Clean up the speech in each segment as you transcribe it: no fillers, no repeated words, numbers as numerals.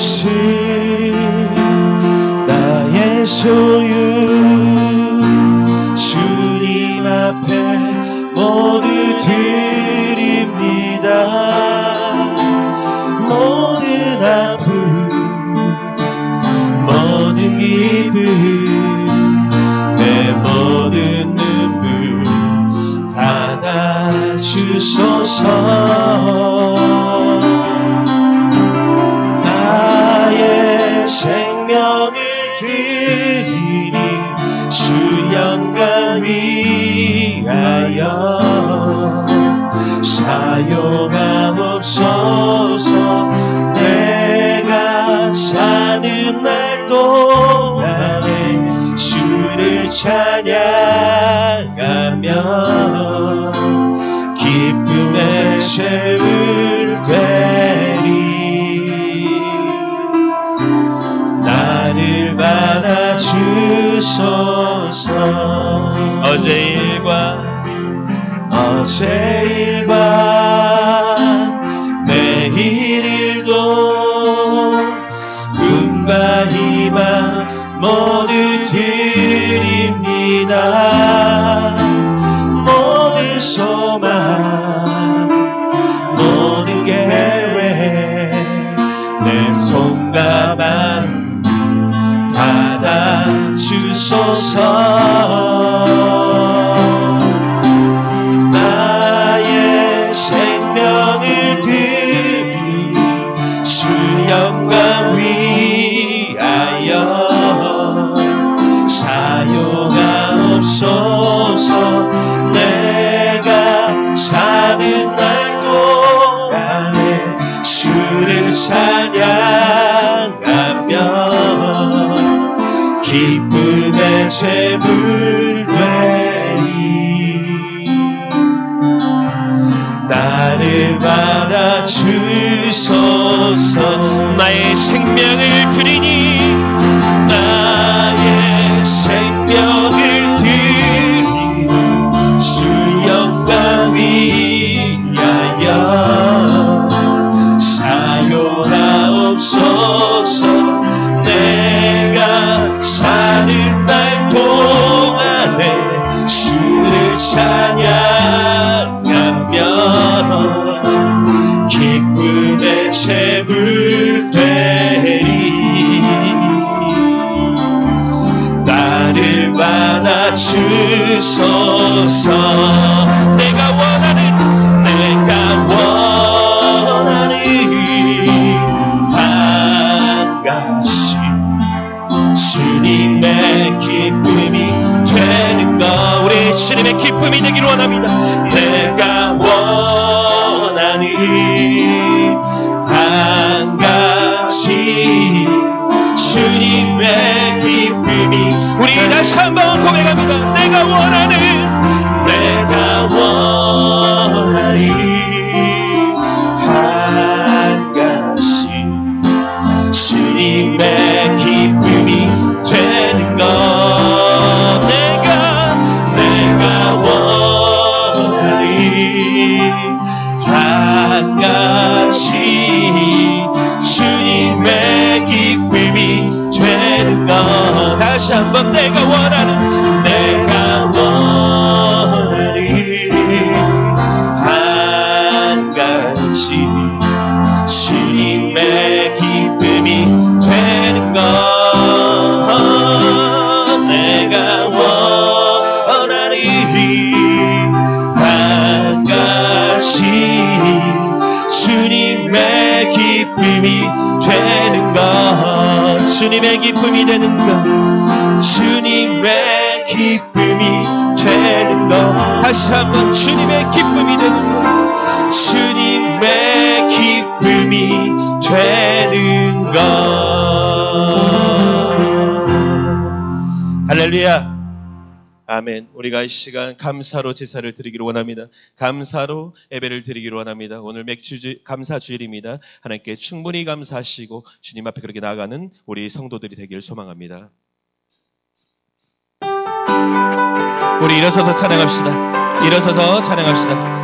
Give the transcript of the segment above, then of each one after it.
것은 나의 소유 주님 앞에 모두 드립니다. 모든 아픔 모든 기쁨 내 모든 눈물 받아주소서. 나의 생명을 드리니 주 영광 위하여 사용하옵소서. 내가 사는 날 동안에 주를 찬양하며 기쁨의 샘을 되리. 나를 받아주소서. 어제 일과 내일 일도 꿈과 희망 모두 드립니다. 모든 소망 모든 계획 내 손과 마음 받아주소서. 나의 생명을 드리 주 영광 위하여 사용하옵소서. 내가 사는 날 동안에 주를 찬양하며 기쁨의 샘을 되리. 나를 받아주소서. 나의 생명을 드리니 나의 생명을 드리니 주 영광 위하여 사용하옵소서. 내가 사는 날 동안에 주를 찬양하며 기쁨의 샘을 되리. 나를 받아주소서. 내가 원하는 한 가지 주님의 기쁨이 되는 것. 우리 주님의 기쁨이 되기를 원합니다. 내가 원하는 한 가지 주님의 기쁨이. 우리 다시 한번 고백합니다. 내가 원하는 한 가지 주님의 기쁨이 되는 것. 내가 원하는 한 가지 주님의 기쁨이 되는 것. 다시 한번 내가 원하는 한 가지 주님의 기쁨이 되는 것. 내가 원하는 한 가지 주님의 기쁨이 되는 것. 주님의 기쁨이 되는 것. 주님의 기쁨이 되는 것. 다시 한번 주님의 기쁨이 되는 것. 주님의 기쁨이 되는 것. 할렐루야. 아멘. 우리가 이 시간 감사로 제사를 드리기를 원합니다. 감사로 예배를 드리기를 원합니다. 오늘 감사주일입니다. 하나님께 충분히 감사하시고 주님 앞에 그렇게 나아가는 우리 성도들이 되길 소망합니다. 우리 일어서서 찬양합시다. 일어서서 찬양합시다.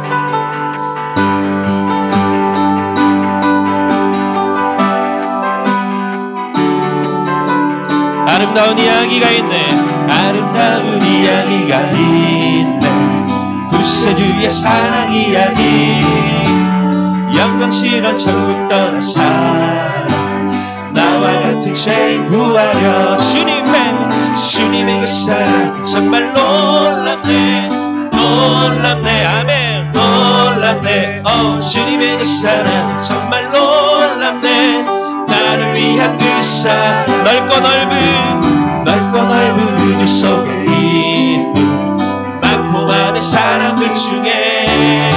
아름다운 이야기가 있네. 아름다운 이야기가 있네. 구세주의 사랑 이야기. 영광스러운 천국 떠난 사랑. 나와 같은 죄인 구하려 주님의 그 사랑 정말 놀랍네. 놀랍네. 아멘. 놀랍네. 주님의 그 사랑 정말 놀랍네. 나를 위한 그 사랑. 넓고 넓은 우주 속에 있는 많고 많은 사람들 중에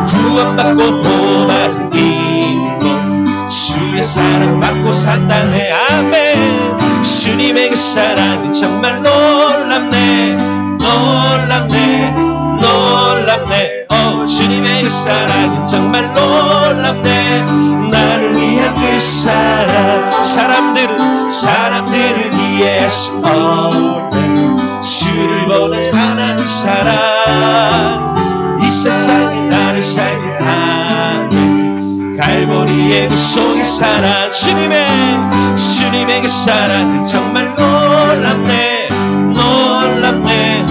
구원받고 보호받은 인본 주의 사랑 받고 산다네. 아멘. 주님의 그 사랑은 정말 놀랍네. 놀랍네. 놀랍네. 주님의 그 사랑은 정말 놀랍네. 나를 위한 그 사랑. 사람들은 이해할 수 없네. 주를 보는 하나님 사랑. 이 세상이 나를 살게 하네. 갈보리의 그 속의 사랑. 주님의 그 사랑은 정말 놀랍네. 놀랍네.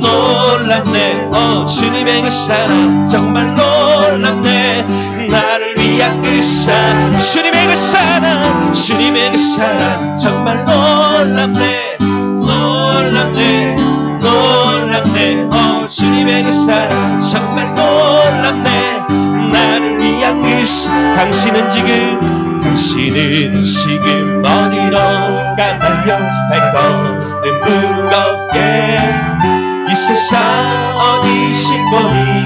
놀랍네. 주님의 그 사랑 정말 놀랍네. 나를 위한 그 사랑. 주님의 그 사랑 정말 놀랍네. 놀랍네. 놀랍네. 주님의 그 사랑 정말 놀랍네. 나를 위한 그 사랑. 당신은 지금 어디로 가나요? 발걸음 무겁게 이 세상 어디 싣고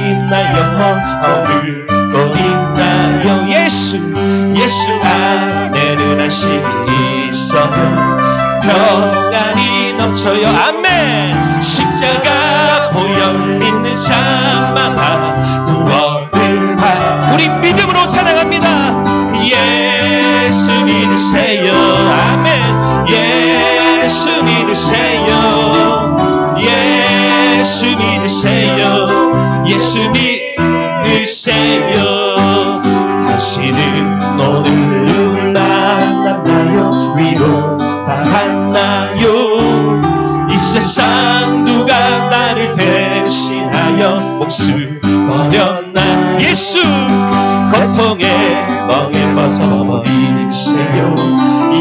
있나요? 오르고 있나요? 예수 안에는 안식이 있어요. 평안이 넘쳐요. 아멘. 십자가 보혈 믿는 자마다 구원을 받아. 우리 믿음으로 찬양합니다. 예수 믿으세요. 아멘. 예수 믿으세요. 예수 믿으세요. 예수 믿으세요. 당신은 오늘 누굴 만났나요? 위로받았나요? 이 세상 누가 나를 대신하여 목숨 버렸나? 예수 고통의 멍에 벗어버리세요.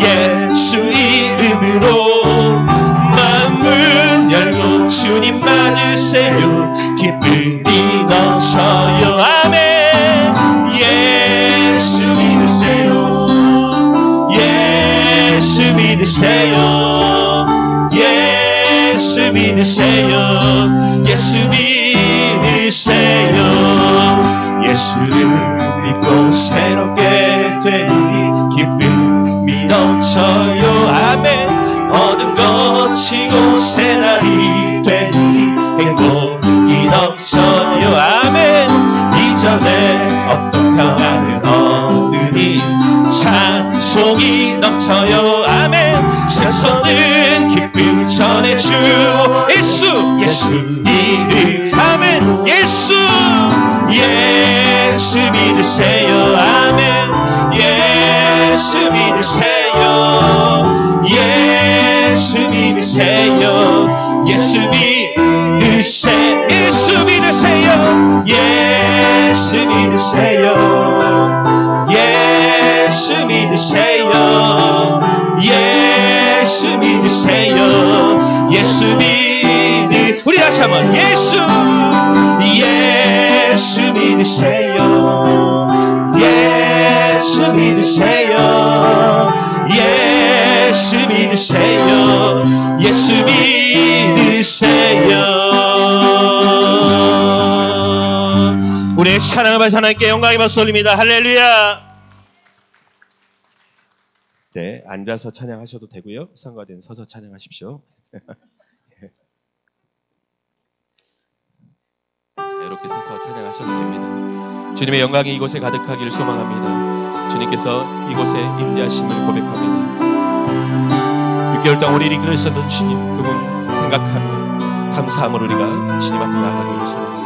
예수 이름으로 마음을 열고 주님 맞으세요. 기쁨이 넘쳐요. 아멘. 예수 믿으세요. 예수 믿으세요. 예수 믿으세요. 예수 믿으세요. 예수를 믿고 새롭게 되니 기쁨이 넘쳐요. 아멘. 모든 거치고 새날이 되니 행복이 넘쳐요. 아멘. 이전에 없던 평안을 얻으니 찬송이 넘쳐요. 아멘. 세상은 기쁨 전해주오. 예수 이름. 아멘. 예수 믿으세요. 아멘. 예수 믿으세요. 예수 믿으세요. 예수 믿으세요. 예수 믿으세요. 예수 믿으세요. 예수 믿으세요. 예수 믿으세요. 예수 믿으. 우리 다시 한번 예수 믿으세요. 예수 믿으세요. 예수 믿으세요. 예수 믿으세요. 우리의 찬양을 받으신 하나님께 영광의 박수 올립니다. 할렐루야. 네, 앉아서 찬양하셔도 되고요. 상관된 서서 찬양하십시오. 자, 이렇게 서서 찬양하셔도 됩니다. 주님의 영광이 이곳에 가득하기를 소망합니다. 주님께서 이곳에 임재하심을 고백합니다. 6개월 동안 우리를 이끌으셨던 주님, 그분 생각하며 감사함으로 우리가 주님 앞에 나아가기를 소망합니다.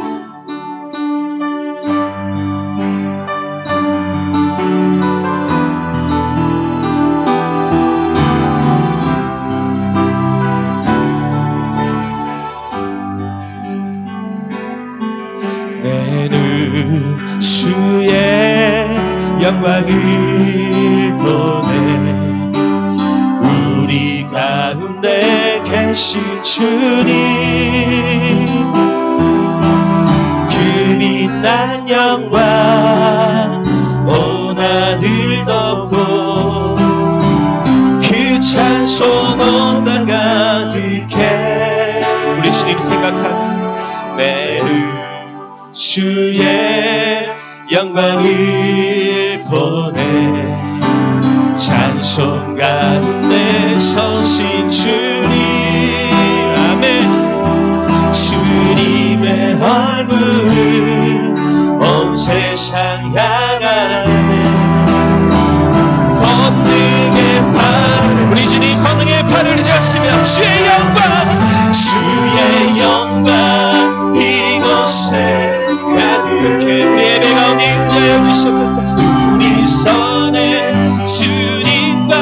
계신 주님 그 빛난 영광 온 하늘 덮고 그 찬송 온 땅 가득해 우리 주님 생각하며 내는 주의 영광을 보내 찬송 가운데 서신 주님 아멘 주님의 얼굴은 온 세상 향하네 권능의 팔 우리 주님 권능의 팔을 잡으시며 주의 영광 이곳에 가득해 우리 예배 가운데 임재하여 주시옵소서 우리 선에 주님과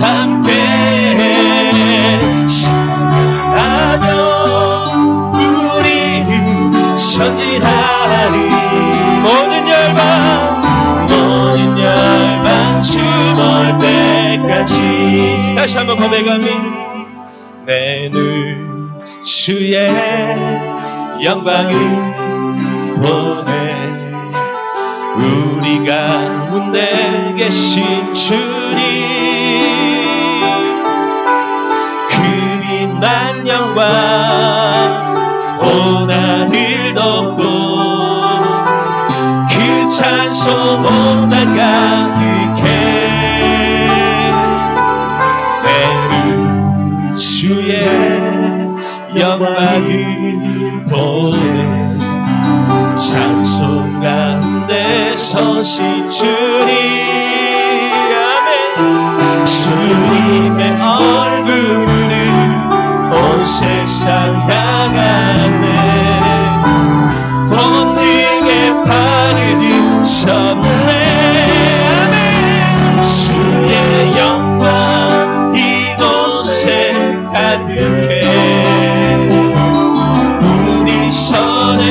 함께 찬양하며 우리는 전진하리 모든 열방 주몰 때까지 다시 한번 고백합니다 내는 주의 영광을 보내 우리 가운데 계신 주님 그 빛난 영광 온 하늘 덮고 그 찬송 온 땅 가득해 내는 주의 영광을 보내 찬송 가운데 서신 주님 아멘 주님의 얼굴은 온 세상 향하네 권능의 팔을 드셨네 아멘 주의 영광 이곳에 가득해 우리 선에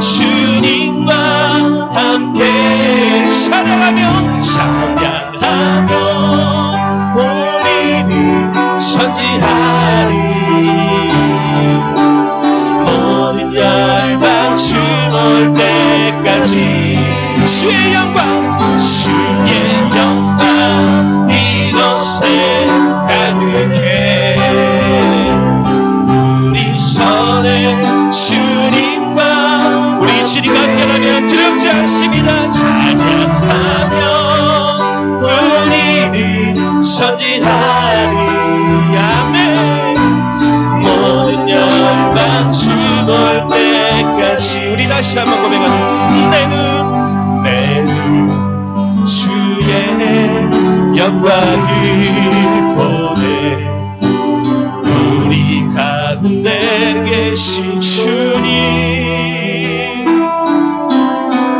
주님과 함께 찬양하며 우리는 전진하리 모든 열방 주몰 때까지 주의 영광 이곳에 가득해 우리 선에 주님과 우리 주님과 함께하면 두렵지 않습니다 찬양하며 우리는 전진하리 아멘 모든 열방 주몰 때까지 우리 다시 한번 고백하는 내는 주의 영광을 보내 우리 가운데 계신 주님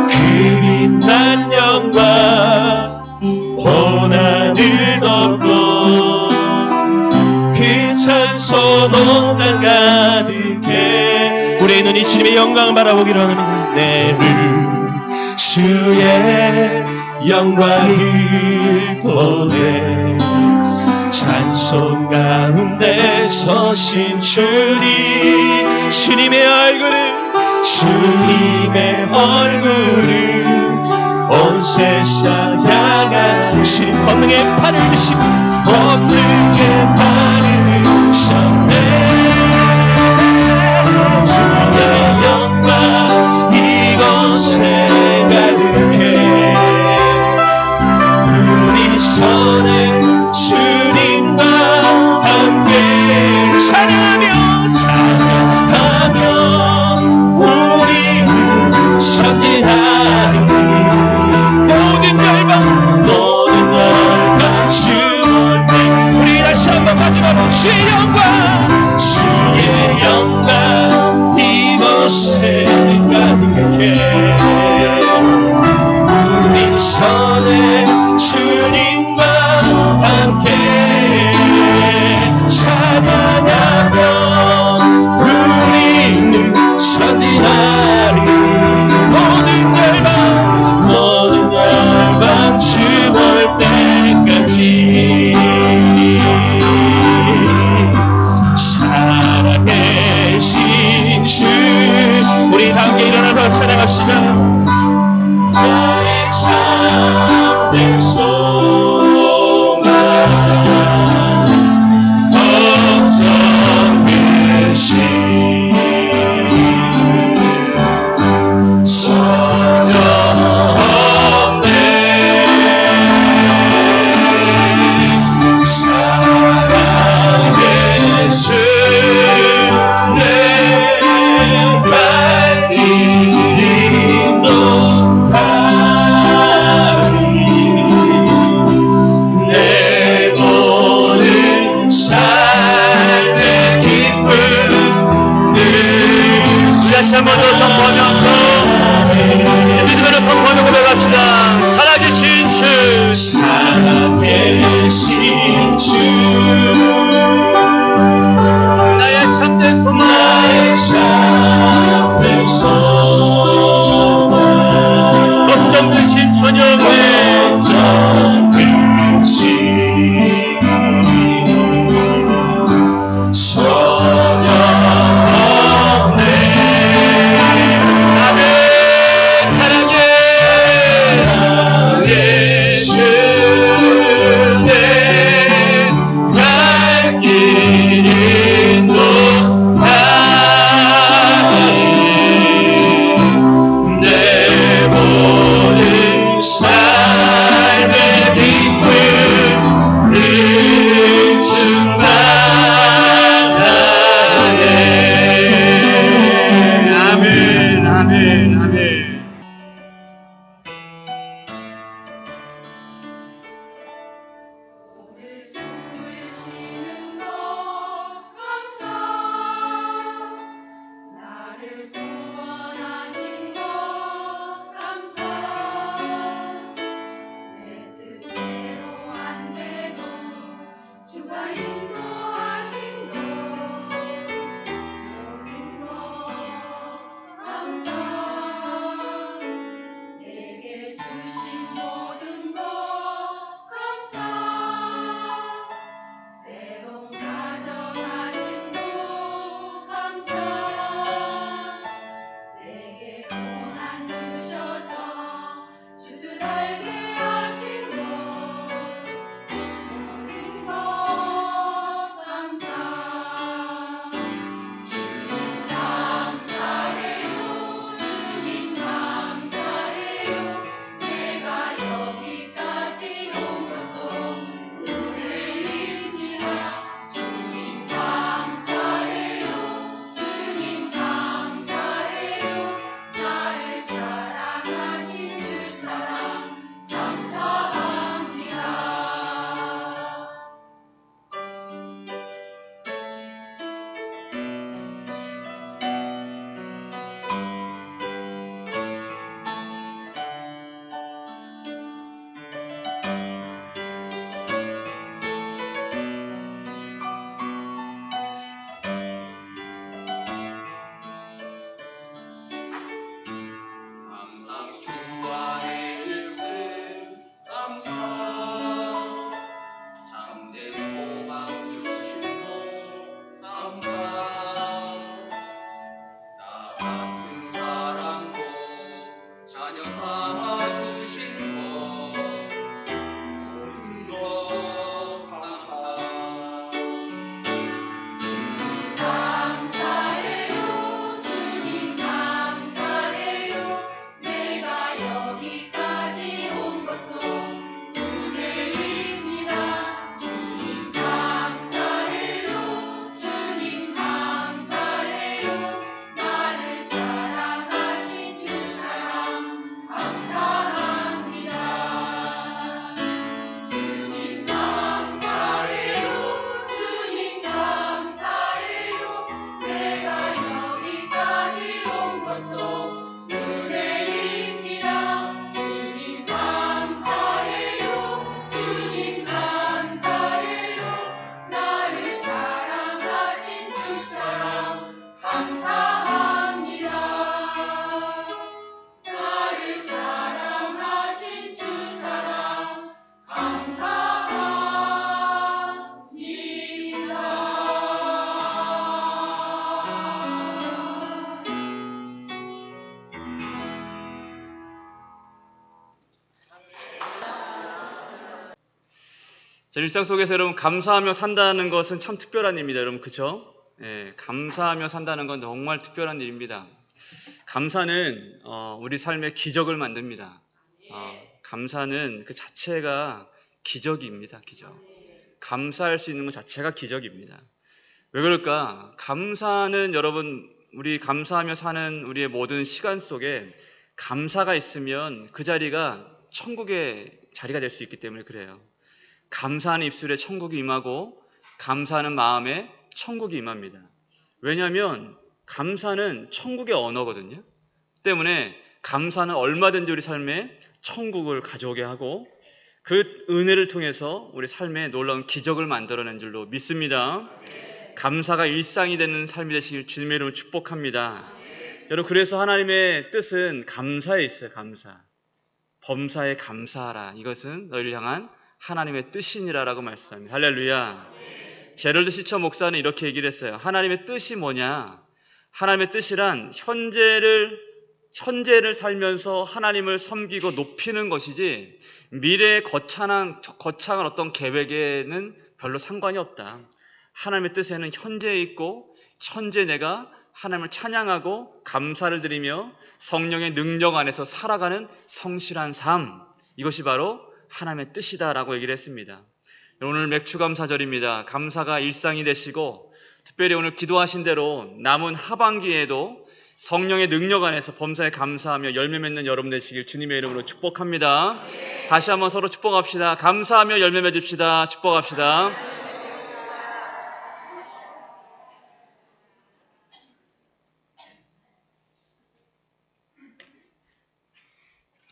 그 빛난 영광 온 하늘 덮고 그 찬송 온 땅 가득해 우리의 눈이 주님의 영광을 바라보기를 원합니다 내는 주의 영광을 보내 찬송 가운데 서신 주님 주님의 얼굴은 온 세상 향하신 권능의 팔을 드시고 권능의 팔을 드셨네 주의 영광 이곳에 가득해 우리 선에 주님과 함께 찬양하며 우리는 전진하리 모든 열방 주올 때 우리 다시 한번 마지막으로 주의 영광 이곳에 가득해 우리 선에 주님과 함께 찬양하며 우리는 전진하리 모든 열방 주올 때까지 한번 더 선포하면서 믿음으로 선포하며 고백합시다. 살아계신 주, 살아계신 주, 나의 참된 소망, 걱정 되신 저녁에 일상 속에서 여러분 감사하며 산다는 것은 참 특별한 일입니다. 여러분 그렇죠? 예, 감사하며 산다는 건 정말 특별한 일입니다. 감사는 우리 삶의 기적을 만듭니다. 감사는 그 자체가 기적입니다. 기적. 감사할 수 있는 것 자체가 기적입니다. 왜 그럴까? 감사는 여러분 우리 감사하며 사는 우리의 모든 시간 속에 감사가 있으면 그 자리가 천국의 자리가 될 수 있기 때문에 그래요. 감사하는 입술에 천국이 임하고 감사하는 마음에 천국이 임합니다. 왜냐하면 감사는 천국의 언어거든요. 때문에 감사는 얼마든지 우리 삶에 천국을 가져오게 하고 그 은혜를 통해서 우리 삶에 놀라운 기적을 만들어낸 줄로 믿습니다. 감사가 일상이 되는 삶이 되시길 주님의 이름으로 축복합니다. 여러분, 그래서 하나님의 뜻은 감사에 있어요. 감사. 범사에 감사하라. 이것은 너희를 향한 하나님의 뜻이니라라고 말씀합니다. 할렐루야. 제럴드 시처 목사는 이렇게 얘기를 했어요. 하나님의 뜻이 뭐냐? 하나님의 뜻이란 현재를 살면서 하나님을 섬기고 높이는 것이지 미래의 거창한 어떤 계획에는 별로 상관이 없다. 하나님의 뜻에는 현재에 있고 현재 내가 하나님을 찬양하고 감사를 드리며 성령의 능력 안에서 살아가는 성실한 삶, 이것이 바로 하나님의 뜻이다라고 얘기를 했습니다. 오늘 맥주감사절입니다. 감사가 일상이 되시고 특별히 오늘 기도하신 대로 남은 하반기에도 성령의 능력 안에서 범사에 감사하며 열매 맺는 여러분 되시길 주님의 이름으로 축복합니다. 다시 한번 서로 축복합시다. 감사하며 열매 맺읍시다. 축복합시다.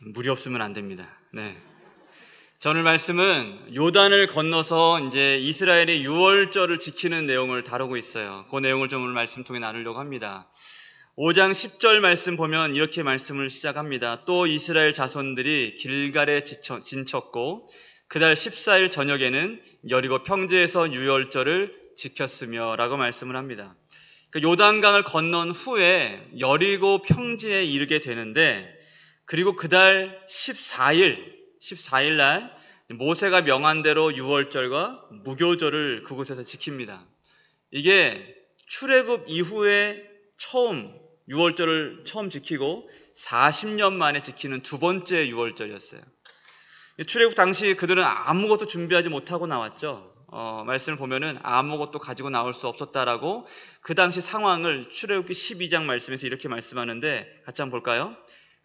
물이 없으면 안 됩니다. 네. 자, 오늘 말씀은 요단을 건너서 이제 이스라엘의 유월절을 지키는 내용을 다루고 있어요. 그 내용을 좀 오늘 말씀 통해 나누려고 합니다. 5장 10절 말씀 보면 이렇게 말씀을 시작합니다. 또 이스라엘 자손들이 길갈에 진쳤고 그달 14일 저녁에는 여리고 평지에서 유월절을 지켰으며 라고 말씀을 합니다. 요단강을 건넌 후에 여리고 평지에 이르게 되는데 그리고 그달 14일 날 모세가 명한 대로 유월절과 무교절을 그곳에서 지킵니다. 이게 출애굽 이후에 유월절을 처음 지키고 40년 만에 지키는 두 번째 유월절이었어요. 출애굽 당시 그들은 아무것도 준비하지 못하고 나왔죠. 말씀을 보면은 아무것도 가지고 나올 수 없었다라고 그 당시 상황을 출애굽기 12장 말씀에서 이렇게 말씀하는데 같이 한번 볼까요?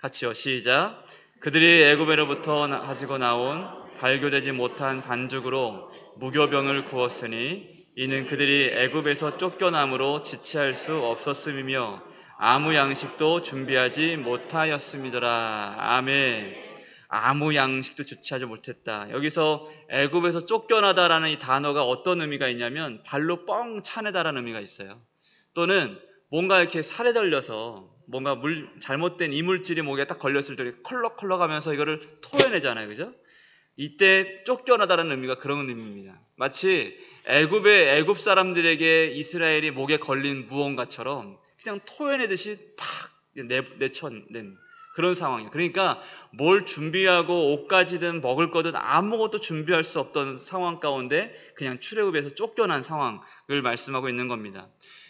같이요. 시작. 그들이 애굽에로부터 가지고 나온 발교되지 못한 반죽으로 무교병을 구웠으니 이는 그들이 애굽에서 쫓겨남으로 지체할 수 없었음이며 아무 양식도 준비하지 못하였음이더라. 아멘. 아무 양식도 주체하지 못했다. 여기서 애굽에서 쫓겨나다라는 이 단어가 어떤 의미가 있냐면 발로 뻥 차내다라는 의미가 있어요. 또는 뭔가 이렇게 살에 들려서 뭔가 잘못된 이물질이 목에 딱 걸렸을 때 컬럭컬럭 하면서 이거를 토해내잖아요. 그죠? 이때 쫓겨나다라는 의미가 그런 의미입니다. 마치 애굽 사람들에게 이스라엘이 목에 걸린 무언가처럼 그냥 토해내듯이 팍 내쳐낸 그런 상황이에요. 그러니까 뭘 준비하고 옷가지든 먹을 거든 아무것도 준비할 수 없던 상황 가운데 그냥 출애굽에서 쫓겨난 상황을 말씀하고 있는 겁니다.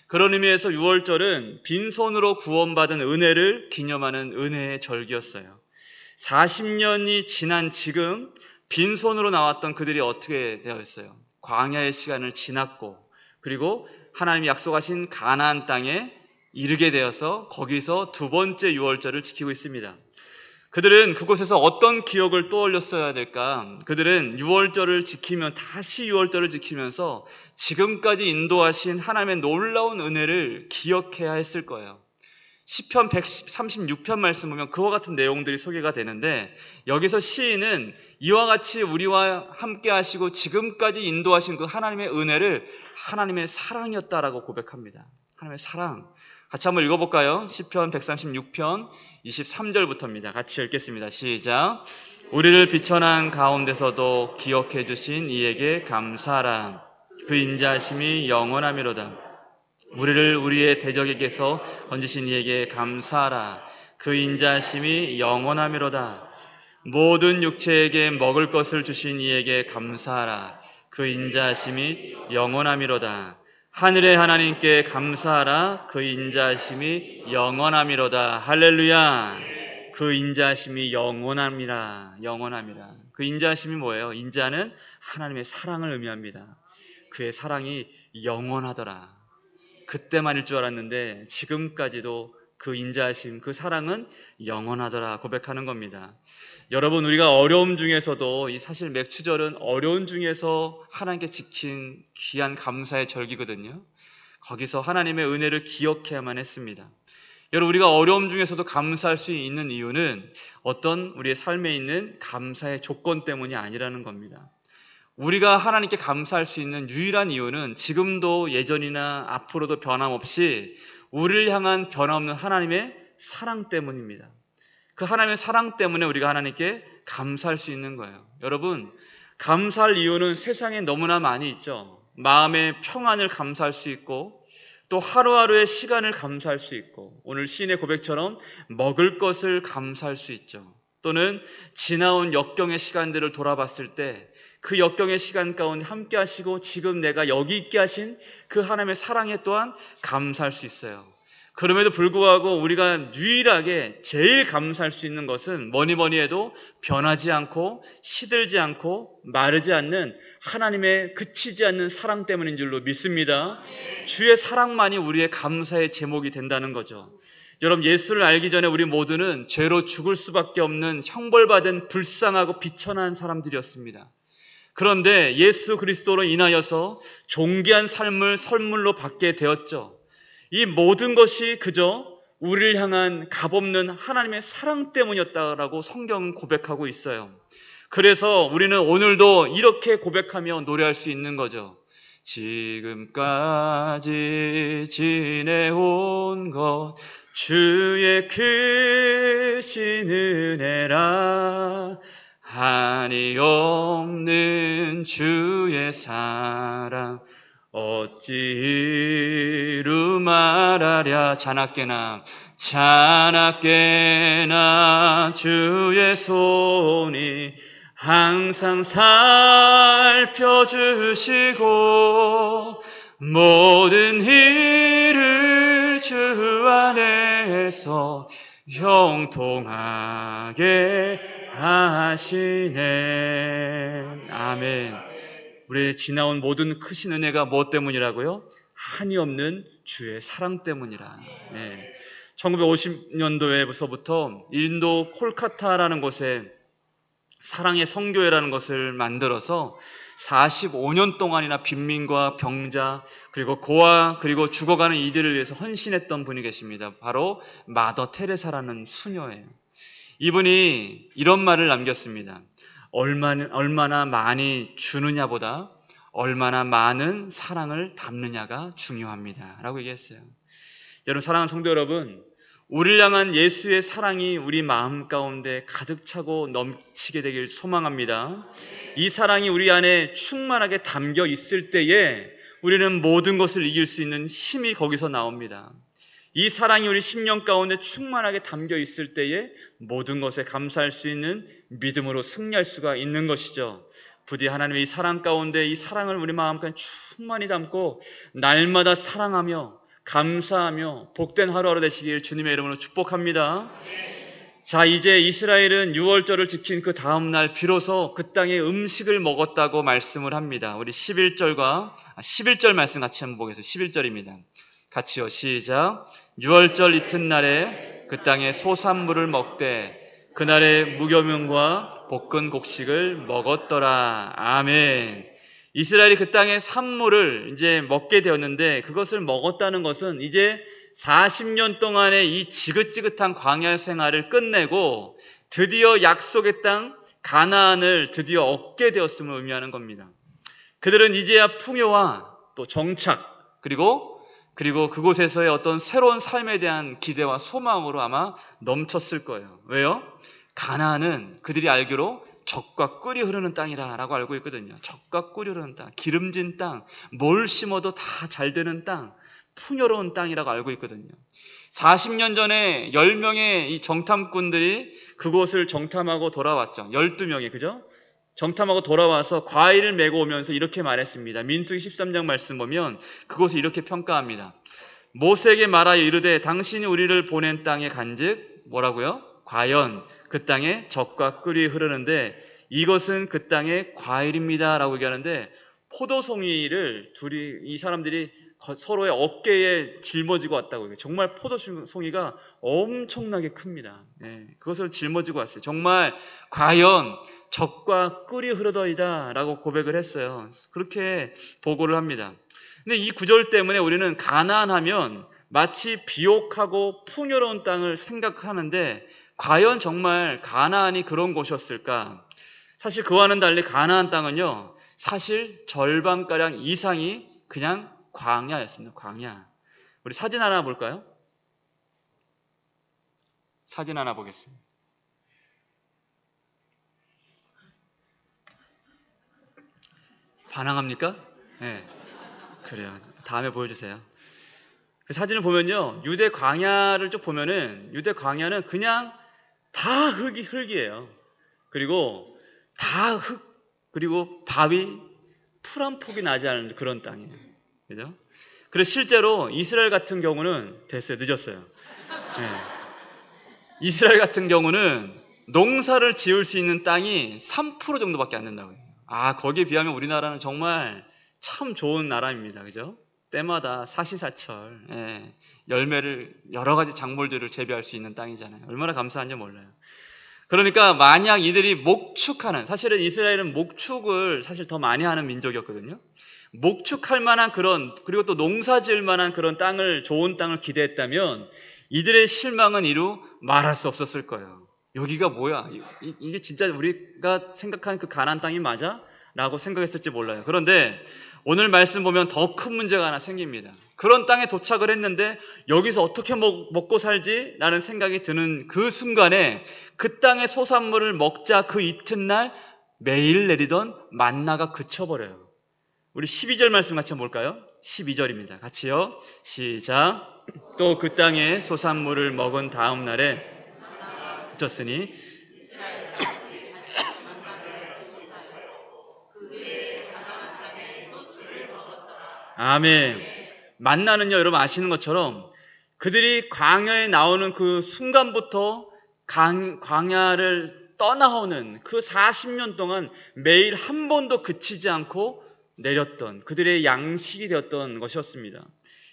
그런 의미에서 유월절은 빈손으로 구원받은 은혜를 기념하는 은혜의 절기였어요. 40년이 지난 지금 빈손으로 나왔던 그들이 어떻게 되어 있어요? 광야의 시간을 지났고 그리고 하나님이 약속하신 가나안 땅에 이르게 되어서 거기서 두 번째 유월절을 지키고 있습니다. 그들은 그곳에서 어떤 기억을 떠올렸어야 될까? 그들은 유월절을 지키면 다시 유월절을 지키면서 지금까지 인도하신 하나님의 놀라운 은혜를 기억해야 했을 거예요. 시편 136편 말씀 보면 그와 같은 내용들이 소개가 되는데 여기서 시인은 이와 같이 우리와 함께 하시고 지금까지 인도하신 그 하나님의 은혜를 하나님의 사랑이었다라고 고백합니다. 하나님의 사랑. 같이 한번 읽어볼까요? 시편 136편 23절부터입니다. 같이 읽겠습니다. 시작. 우리를 비천한 가운데서도 기억해 주신 이에게 감사하라. 그 인자하심이 영원하미로다. 우리를 우리의 대적에게서 건지신 이에게 감사하라. 그 인자하심이 영원하미로다. 모든 육체에게 먹을 것을 주신 이에게 감사하라. 그 인자하심이 영원하미로다. 하늘의 하나님께 감사하라. 그 인자하심이 영원함이로다. 할렐루야. 그 인자하심이 영원함이라. 영원함이라. 그 인자하심이 뭐예요? 인자는 하나님의 사랑을 의미합니다. 그의 사랑이 영원하더라. 그때만일 줄 알았는데 지금까지도 그 인자하심, 그 사랑은 영원하더라 고백하는 겁니다. 여러분, 우리가 어려움 중에서도 이 사실 맥추절은 어려운 중에서 하나님께 지킨 귀한 감사의 절기거든요. 거기서 하나님의 은혜를 기억해야만 했습니다. 여러분, 우리가 어려움 중에서도 감사할 수 있는 이유는 어떤 우리의 삶에 있는 감사의 조건 때문이 아니라는 겁니다. 우리가 하나님께 감사할 수 있는 유일한 이유는 지금도 예전이나 앞으로도 변함없이 우리를 향한 변함없는 하나님의 사랑 때문입니다. 그 하나님의 사랑 때문에 우리가 하나님께 감사할 수 있는 거예요. 여러분, 감사할 이유는 세상에 너무나 많이 있죠. 마음의 평안을 감사할 수 있고, 또 하루하루의 시간을 감사할 수 있고, 오늘 시인의 고백처럼 먹을 것을 감사할 수 있죠. 또는 지나온 역경의 시간들을 돌아봤을 때 그 역경의 시간 가운데 함께 하시고 지금 내가 여기 있게 하신 그 하나님의 사랑에 또한 감사할 수 있어요. 그럼에도 불구하고 우리가 유일하게 제일 감사할 수 있는 것은 뭐니 해도 변하지 않고 시들지 않고 마르지 않는 하나님의 그치지 않는 사랑 때문인 줄로 믿습니다. 주의 사랑만이 우리의 감사의 제목이 된다는 거죠. 여러분, 예수를 알기 전에 우리 모두는 죄로 죽을 수밖에 없는 형벌받은 불쌍하고 비천한 사람들이었습니다. 그런데 예수 그리스도로 인하여서 존귀한 삶을 선물로 받게 되었죠. 이 모든 것이 그저 우리를 향한 값없는 하나님의 사랑 때문이었다라고 성경은 고백하고 있어요. 그래서 우리는 오늘도 이렇게 고백하며 노래할 수 있는 거죠. 지금까지 지내온 것 주의 크신 은혜라, 한이 없는 주의 사랑 어찌 이루 말하랴. 자나깨나 주의 손이 항상 살펴주시고 모든 일을 주 안에서 형통하게 하시네. 아멘. 우리의 지나온 모든 크신 은혜가 무엇 때문이라고요? 한이 없는 주의 사랑 때문이라. 네. 1950년도에서부터 인도 콜카타라는 곳에 사랑의 선교회라는 것을 만들어서 45년 동안이나 빈민과 병자 그리고 고아 그리고 죽어가는 이들을 위해서 헌신했던 분이 계십니다. 바로 마더 테레사라는 수녀예요. 이분이 이런 말을 남겼습니다. 얼마나 많이 주느냐보다 얼마나 많은 사랑을 담느냐가 중요합니다 라고 얘기했어요. 여러분, 사랑하는 성도 여러분, 우리를 향한 예수의 사랑이 우리 마음 가운데 가득 차고 넘치게 되길 소망합니다. 이 사랑이 우리 안에 충만하게 담겨 있을 때에 우리는 모든 것을 이길 수 있는 힘이 거기서 나옵니다. 이 사랑이 우리 심령 가운데 충만하게 담겨 있을 때에 모든 것에 감사할 수 있는 믿음으로 승리할 수가 있는 것이죠. 부디 하나님의 이 사랑 가운데 이 사랑을 우리 마음 가운데 충만히 담고 날마다 사랑하며 감사하며 복된 하루하루 되시길 주님의 이름으로 축복합니다. 자, 이제 이스라엘은 유월절을 지킨 그 다음 날 비로소 그 땅에 음식을 먹었다고 말씀을 합니다. 우리 11절 말씀 같이 한번 보겠습니다. 11절입니다. 같이요. 시작. 유월절 이튿날에 그 땅에 소산물을 먹되 그날에 무교명과 볶은 곡식을 먹었더라. 아멘. 이스라엘이 그 땅의 산물을 이제 먹게 되었는데 그것을 먹었다는 것은 이제 40년 동안의 이 지긋지긋한 광야 생활을 끝내고 드디어 약속의 땅 가나안을 드디어 얻게 되었음을 의미하는 겁니다. 그들은 이제야 풍요와 또 정착 그리고 그곳에서의 어떤 새로운 삶에 대한 기대와 소망으로 아마 넘쳤을 거예요. 왜요? 가나안은 그들이 알기로 젖과 꿀이 흐르는 땅이라 라고 알고 있거든요. 젖과 꿀이 흐르는 땅, 기름진 땅, 뭘 심어도 다 잘 되는 땅, 풍요로운 땅이라고 알고 있거든요. 40년 전에 10명의 이 정탐꾼들이 그곳을 정탐하고 돌아왔죠. 12명이, 그죠? 정탐하고 돌아와서 과일을 메고 오면서 이렇게 말했습니다. 민수기 13장 말씀 보면 그곳을 이렇게 평가합니다. 모세에게 말하여 이르되 당신이 우리를 보낸 땅에 간즉 뭐라고요? 과연 그 땅에 젖과 꿀이 흐르는데 이것은 그 땅의 과일입니다 라고 얘기하는데 포도송이를 이 사람들이 서로의 어깨에 짊어지고 왔다고 해요. 정말 포도송이가 엄청나게 큽니다. 네, 그것을 짊어지고 왔어요. 정말 과연 젖과 꿀이 흐르더이다 라고 고백을 했어요. 그렇게 보고를 합니다. 근데 이 구절 때문에 우리는 가나안하면 마치 비옥하고 풍요로운 땅을 생각하는데 과연 정말 가나안이 그런 곳이었을까? 사실 그와는 달리 가나안 땅은요, 사실 절반가량 이상이 그냥 광야였습니다. 광야. 우리 사진 하나 볼까요? 사진 하나 보겠습니다. 반항합니까? 네. 그래요. 다음에 보여주세요. 그 사진을 보면요, 유대 광야를 쭉 보면은 유대 광야는 그냥 다 흙이에요. 그리고 다 흙, 그리고 바위, 풀 한 폭이 나지 않은 그런 땅이에요. 그죠? 그래서 실제로 이스라엘 같은 경우는 됐어요. 늦었어요. 네. 이스라엘 같은 경우는 농사를 지을 수 있는 땅이 3% 정도밖에 안 된다고요. 거기에 비하면 우리나라는 정말 참 좋은 나라입니다. 그죠? 때마다 사시사철, 열매를, 여러 가지 작물들을 재배할 수 있는 땅이잖아요. 얼마나 감사한지 몰라요. 그러니까 만약 이들이 목축하는, 사실은 이스라엘은 목축을 사실 더 많이 하는 민족이었거든요. 목축할 만한 그런, 그리고 또 농사 지을 만한 그런 땅을, 좋은 땅을 기대했다면 이들의 실망은 이루 말할 수 없었을 거예요. 여기가 뭐야? 이게 진짜 우리가 생각하는 그 가나안 땅이 맞아? 라고 생각했을지 몰라요. 그런데 오늘 말씀 보면 더 큰 문제가 하나 생깁니다. 그런 땅에 도착을 했는데 여기서 어떻게 먹고 살지? 라는 생각이 드는 그 순간에 그 땅의 소산물을 먹자 그 이튿날 매일 내리던 만나가 그쳐버려요. 우리 12절 말씀 같이 한번 볼까요? 12절입니다. 같이요. 시작. 또 그 땅의 소산물을 먹은 다음 날에 그쳤으니 아멘. 만나는요, 여러분 아시는 것처럼 그들이 광야에 나오는 그 순간부터 광야를 떠나오는 그 40년 동안 매일 한 번도 그치지 않고 내렸던 그들의 양식이 되었던 것이었습니다.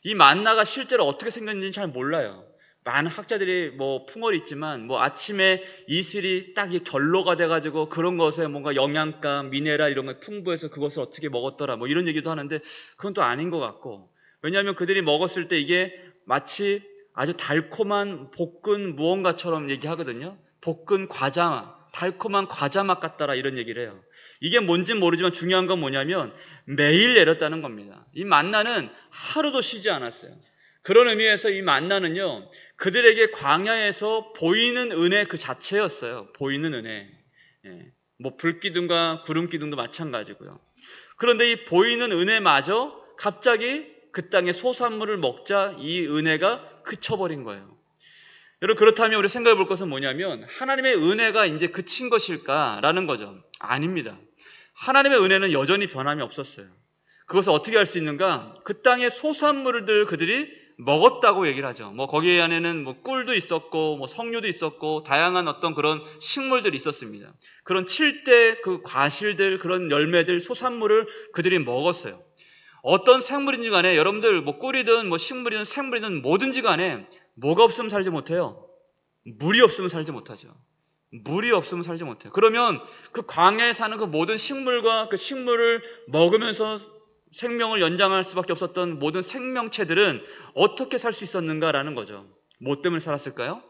이 만나가 실제로 어떻게 생겼는지 잘 몰라요. 많은 학자들이 풍월이 있지만 아침에 이슬이 딱 결로가 돼가지고 그런 것에 뭔가 영양가, 미네랄 이런 게 풍부해서 그것을 어떻게 먹었더라 이런 얘기도 하는데 그건 또 아닌 것 같고, 왜냐하면 그들이 먹었을 때 이게 마치 아주 달콤한 볶은 무언가처럼 얘기하거든요. 볶은 과자, 달콤한 과자 맛 같더라 이런 얘기를 해요. 이게 뭔진 모르지만 중요한 건 뭐냐면 매일 내렸다는 겁니다. 이 만나는 하루도 쉬지 않았어요. 그런 의미에서 이 만나는요, 그들에게 광야에서 보이는 은혜 그 자체였어요. 보이는 은혜. 불기둥과 구름기둥도 마찬가지고요. 그런데 이 보이는 은혜마저 갑자기 그 땅의 소산물을 먹자 이 은혜가 그쳐버린 거예요. 여러분, 그렇다면 우리 생각해 볼 것은 뭐냐면 하나님의 은혜가 이제 그친 것일까라는 거죠. 아닙니다. 하나님의 은혜는 여전히 변함이 없었어요. 그것을 어떻게 할 수 있는가? 그 땅의 소산물들 그들이 먹었다고 얘기를 하죠. 거기 안에는 꿀도 있었고, 석류도 있었고, 다양한 어떤 그런 식물들이 있었습니다. 그런 7대 그 과실들, 그런 열매들, 소산물을 그들이 먹었어요. 어떤 생물인지 간에 여러분들 꿀이든 식물이든 생물이든 뭐든지 간에 뭐가 없으면 살지 못해요. 물이 없으면 살지 못하죠. 물이 없으면 살지 못해요. 그러면 그 광야에 사는 그 모든 식물과 그 식물을 먹으면서 생명을 연장할 수밖에 없었던 모든 생명체들은 어떻게 살 수 있었는가라는 거죠. 뭐 때문에 살았을까요?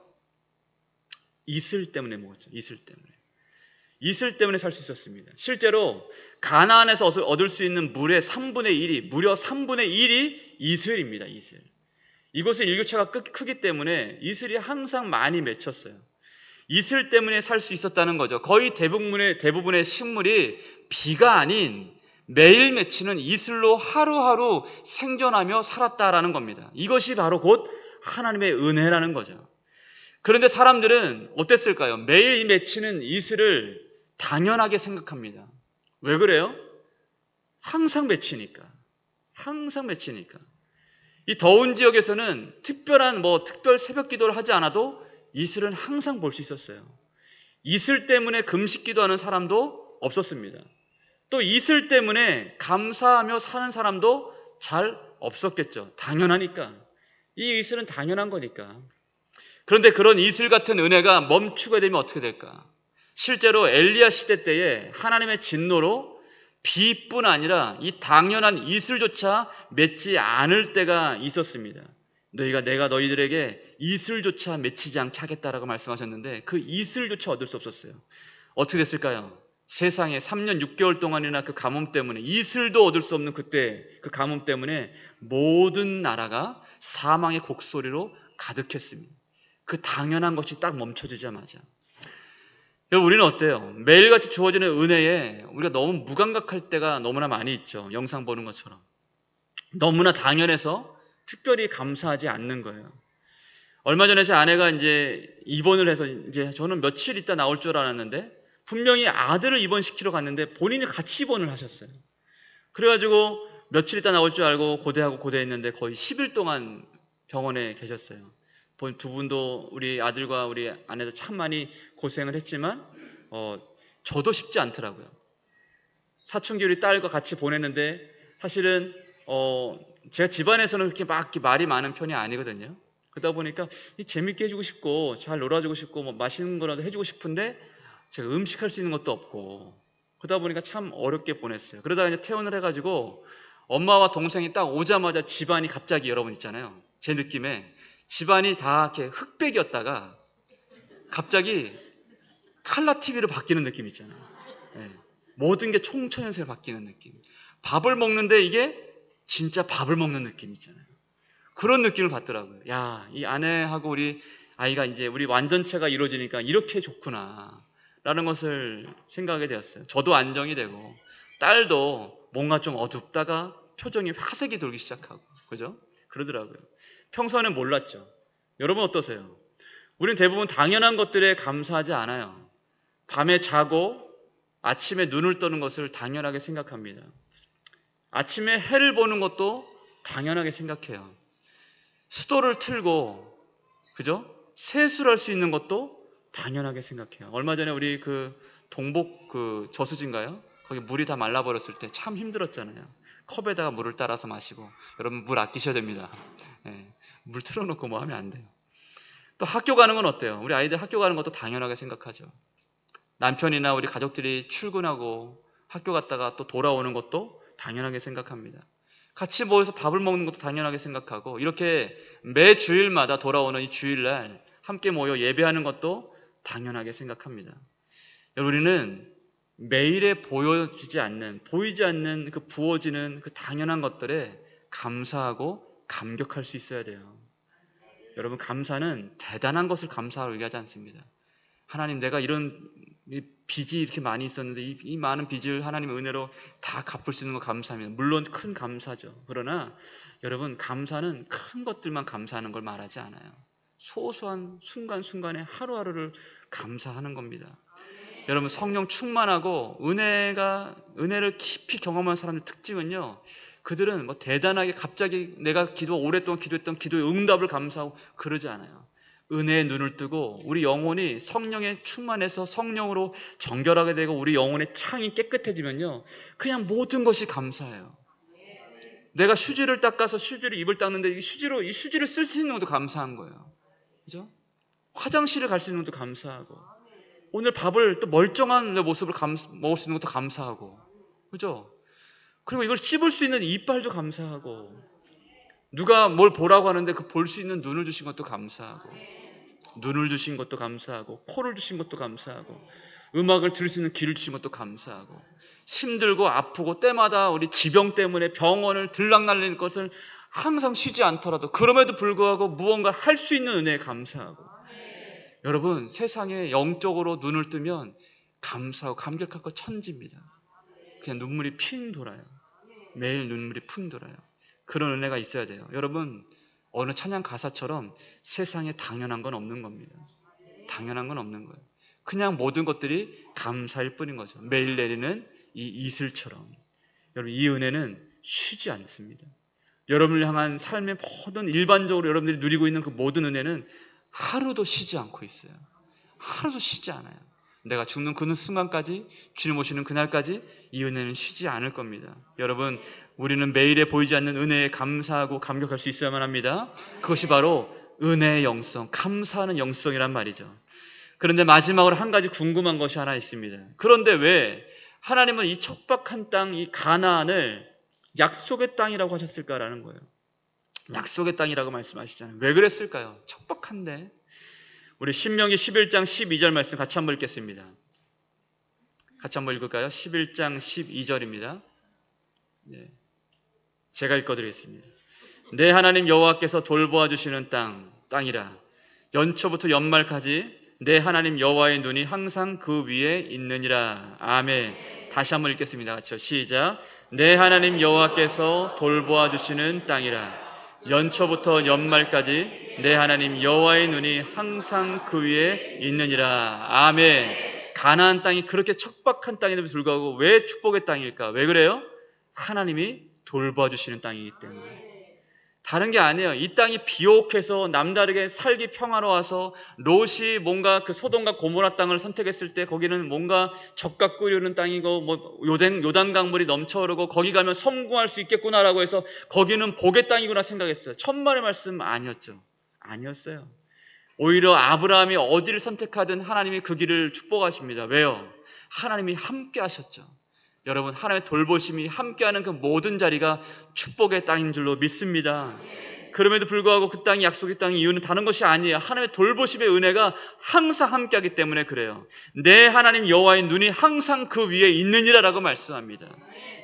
이슬 때문에 먹었죠. 이슬 때문에. 이슬 때문에 살 수 있었습니다. 실제로 가나안에서 얻을 수 있는 물의 3분의 1이, 무려 3분의 1이 이슬입니다. 이슬. 이곳은 일교차가 크기 때문에 이슬이 항상 많이 맺혔어요. 이슬 때문에 살 수 있었다는 거죠. 거의 대부분의 식물이 비가 아닌 매일 맺히는 이슬로 하루하루 생존하며 살았다라는 겁니다. 이것이 바로 곧 하나님의 은혜라는 거죠. 그런데 사람들은 어땠을까요? 매일 이 맺히는 이슬을 당연하게 생각합니다. 왜 그래요? 항상 맺히니까. 항상 맺히니까. 이 더운 지역에서는 특별 새벽 기도를 하지 않아도 이슬은 항상 볼 수 있었어요. 이슬 때문에 금식 기도하는 사람도 없었습니다. 또 이슬 때문에 감사하며 사는 사람도 잘 없었겠죠. 당연하니까. 이 이슬은 당연한 거니까. 그런데 그런 이슬 같은 은혜가 멈추게 되면 어떻게 될까? 실제로 엘리야 시대 때에 하나님의 진노로 비뿐 아니라 이 당연한 이슬조차 맺지 않을 때가 있었습니다. 내가 너희들에게 이슬조차 맺히지 않게 하겠다라고 말씀하셨는데 그 이슬조차 얻을 수 없었어요. 어떻게 됐을까요? 세상에 3년 6개월 동안이나 그 가뭄 때문에 이슬도 얻을 수 없는 그때 그 가뭄 때문에 모든 나라가 사망의 곡소리로 가득했습니다. 그 당연한 것이 딱 멈춰지자마자. 여러분, 우리는 어때요? 매일같이 주어지는 은혜에 우리가 너무 무감각할 때가 너무나 많이 있죠. 영상 보는 것처럼. 너무나 당연해서 특별히 감사하지 않는 거예요. 얼마 전에 제 아내가 이제 입원을 해서 이제 저는 며칠 있다 나올 줄 알았는데 분명히 아들을 입원시키러 갔는데 본인이 같이 입원을 하셨어요. 그래가지고 며칠 있다 나올 줄 알고 고대하고 고대했는데 거의 10일 동안 병원에 계셨어요. 두 분도 우리 아들과 우리 아내도 참 많이 고생을 했지만 저도 쉽지 않더라고요. 사춘기 우리 딸과 같이 보냈는데 사실은 제가 집안에서는 그렇게 막 말이 많은 편이 아니거든요. 그러다 보니까 재밌게 해주고 싶고 잘 놀아주고 싶고 뭐 맛있는 거라도 해주고 싶은데 제가 음식할 수 있는 것도 없고 그러다 보니까 참 어렵게 보냈어요. 그러다가 이제 퇴원을 해가지고 엄마와 동생이 딱 오자마자 집안이 갑자기 여러분 있잖아요. 제 느낌에 집안이 다 이렇게 흑백이었다가 갑자기 칼라 TV로 바뀌는 느낌 있잖아요. 네. 모든 게 총천연색으로 바뀌는 느낌. 밥을 먹는데 이게 진짜 밥을 먹는 느낌 있잖아요. 그런 느낌을 받더라고요. 야, 이 아내하고 우리 아이가 이제 우리 완전체가 이루어지니까 이렇게 좋구나 라는 것을 생각하게 되었어요. 저도 안정이 되고 딸도 뭔가 좀 어둡다가 표정이 화색이 돌기 시작하고 그죠? 그러더라고요. 평소에는 몰랐죠. 여러분 어떠세요? 우리는 대부분 당연한 것들에 감사하지 않아요. 밤에 자고 아침에 눈을 떠는 것을 당연하게 생각합니다. 아침에 해를 보는 것도 당연하게 생각해요. 수도를 틀고 그죠? 세수를 할 수 있는 것도 당연하게 생각해요. 얼마 전에 우리 그 동복 그 저수지인가요? 거기 물이 다 말라버렸을 때 참 힘들었잖아요. 컵에다가 물을 따라서 마시고. 여러분 물 아끼셔야 됩니다. 네, 물 틀어놓고 뭐 하면 안 돼요. 또 학교 가는 건 어때요? 우리 아이들 학교 가는 것도 당연하게 생각하죠. 남편이나 우리 가족들이 출근하고 학교 갔다가 또 돌아오는 것도 당연하게 생각합니다. 같이 모여서 밥을 먹는 것도 당연하게 생각하고 이렇게 매 주일마다 돌아오는 이 주일날 함께 모여 예배하는 것도 당연하게 생각합니다. 우리는 매일에 보이지 않는 그 부어지는 그 당연한 것들에 감사하고 감격할 수 있어야 돼요. 여러분 감사는 대단한 것을 감사하라고 얘기하지 않습니다. 하나님 내가 이런 빚이 이렇게 많이 있었는데 이 많은 빚을 하나님의 은혜로 다 갚을 수 있는 거 감사합니다. 물론 큰 감사죠. 그러나 여러분 감사는 큰 것들만 감사하는 걸 말하지 않아요. 소소한 순간순간에 하루하루를 감사하는 겁니다. 여러분 성령 충만하고 은혜를 깊이 경험한 사람들 특징은요. 그들은 뭐 대단하게 갑자기 내가 오랫동안 기도했던 기도의 응답을 감사하고 그러지 않아요. 은혜의 눈을 뜨고 우리 영혼이 성령에 충만해서 성령으로 정결하게 되고 우리 영혼의 창이 깨끗해지면요. 그냥 모든 것이 감사해요. 내가 휴지를 닦아서 휴지를 입을 닦는데 이 휴지를 쓸 수 있는 것도 감사한 거예요. 그죠? 화장실을 갈 수 있는 것도 감사하고 오늘 밥을 또 멀쩡한 내 모습을 먹을 수 있는 것도 감사하고 그죠? 그리고 이걸 씹을 수 있는 이빨도 감사하고 누가 뭘 보라고 하는데 그 볼 수 있는 눈을 주신 것도 감사하고 눈을 주신 것도 감사하고 코를 주신 것도 감사하고 음악을 들을 수 있는 귀를 주신 것도 감사하고 힘들고 아프고 때마다 우리 지병 때문에 병원을 들락날리는 것을 항상 쉬지 않더라도 그럼에도 불구하고 무언가 할 수 있는 은혜에 감사하고 여러분 세상에 영적으로 눈을 뜨면 감사하고 감격할 것 천지입니다. 그냥 눈물이 핑 돌아요. 매일 눈물이 풍 돌아요. 그런 은혜가 있어야 돼요. 여러분 어느 찬양 가사처럼 세상에 당연한 건 없는 겁니다. 당연한 건 없는 거예요. 그냥 모든 것들이 감사일 뿐인 거죠. 매일 내리는 이 이슬처럼. 여러분 이 은혜는 쉬지 않습니다. 여러분을 향한 삶의 모든 일반적으로 여러분들이 누리고 있는 그 모든 은혜는 하루도 쉬지 않고 있어요. 하루도 쉬지 않아요. 내가 죽는 그 순간까지 주님 오시는 그날까지 이 은혜는 쉬지 않을 겁니다. 여러분 우리는 매일에 보이지 않는 은혜에 감사하고 감격할 수 있어야만 합니다. 그것이 바로 은혜의 영성, 감사하는 영성이란 말이죠. 그런데 마지막으로 한 가지 궁금한 것이 하나 있습니다. 그런데 왜 하나님은 이 척박한 땅, 이 가나안을 약속의 땅이라고 하셨을까라는 거예요. 약속의 땅이라고 말씀하시잖아요. 왜 그랬을까요? 척박한데. 우리 신명기 11장 12절 말씀 같이 한번 읽겠습니다. 같이 한번 읽을까요? 11장 12절입니다. 네. 제가 읽어드리겠습니다. 내 하나님 여호와께서 돌보아 주시는 땅이라. 연초부터 연말까지 내 하나님 여호와의 눈이 항상 그 위에 있느니라. 아멘. 다시 한번 읽겠습니다. 같이요. 시작. 내 하나님 여호와께서 돌보아 주시는 땅이라. 연초부터 연말까지 내 하나님 여호와의 눈이 항상 그 위에 있느니라. 아멘. 가나안 땅이 그렇게 척박한 땅임에도 불구하고 왜 축복의 땅일까? 왜 그래요? 하나님이 돌봐 주시는 땅이기 때문에. 다른 게 아니에요. 이 땅이 비옥해서 남다르게 살기 평화로워서 롯이 뭔가 그 소돔과 고모라 땅을 선택했을 때 거기는 뭔가 젖과 꿀이 흐르는 땅이고 뭐 요단 강물이 넘쳐흐르고 거기 가면 성공할 수 있겠구나라고 해서 거기는 복의 땅이구나 생각했어요. 천만의 말씀 아니었죠. 아니었어요. 오히려 아브라함이 어디를 선택하든 하나님이 그 길을 축복하십니다. 왜요? 하나님이 함께 하셨죠. 여러분, 하나님의 돌보심이 함께하는 그 모든 자리가 축복의 땅인 줄로 믿습니다. 그럼에도 불구하고 그 땅이 약속의 땅인 이유는 다른 것이 아니에요. 하나님의 돌보심의 은혜가 항상 함께하기 때문에 그래요. 내 하나님 여호와의 눈이 항상 그 위에 있느니라라고 말씀합니다.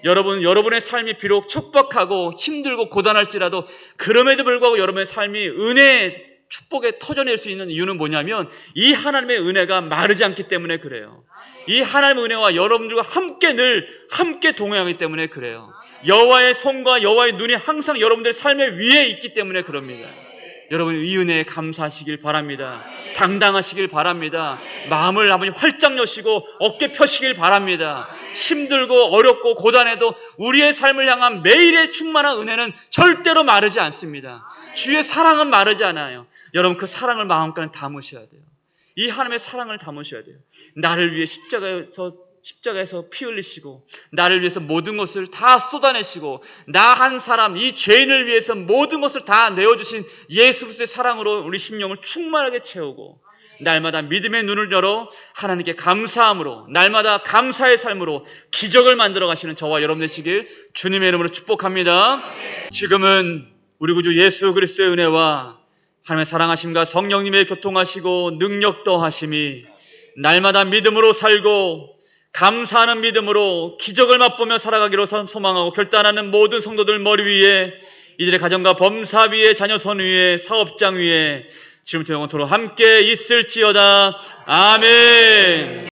여러분, 여러분의 삶이 비록 척박하고 힘들고 고단할지라도 그럼에도 불구하고 여러분의 삶이 은혜의 축복에 터져낼 수 있는 이유는 뭐냐면 이 하나님의 은혜가 마르지 않기 때문에 그래요. 이 하나님의 은혜와 여러분들과 함께 동행하기 때문에 그래요. 여호와의 손과 여호와의 눈이 항상 여러분들의 삶의 위에 있기 때문에 그럽니다. 여러분, 이 은혜에 감사하시길 바랍니다. 당당하시길 바랍니다. 마음을 아버님 활짝 여시고 어깨 펴시길 바랍니다. 힘들고 어렵고 고단해도 우리의 삶을 향한 매일의 충만한 은혜는 절대로 마르지 않습니다. 주의 사랑은 마르지 않아요. 여러분, 그 사랑을 마음껏 담으셔야 돼요. 이 하나님의 사랑을 담으셔야 돼요. 나를 위해 십자가에서 피 흘리시고 나를 위해서 모든 것을 다 쏟아내시고 나 한 사람, 이 죄인을 위해서 모든 것을 다 내어주신 예수 그리스도의 사랑으로 우리 심령을 충만하게 채우고 날마다 믿음의 눈을 열어 하나님께 감사함으로 날마다 감사의 삶으로 기적을 만들어 가시는 저와 여러분 되시길 주님의 이름으로 축복합니다. 지금은 우리 구주 예수 그리스도의 은혜와 하나님의 사랑하심과 성령님의 교통하시고 능력 더하심이 날마다 믿음으로 살고 감사하는 믿음으로 기적을 맛보며 살아가기로 소망하고 결단하는 모든 성도들 머리 위에 이들의 가정과 범사 위에 자녀 손 위에 사업장 위에 지금부터 영원토록 함께 있을지어다. 아멘.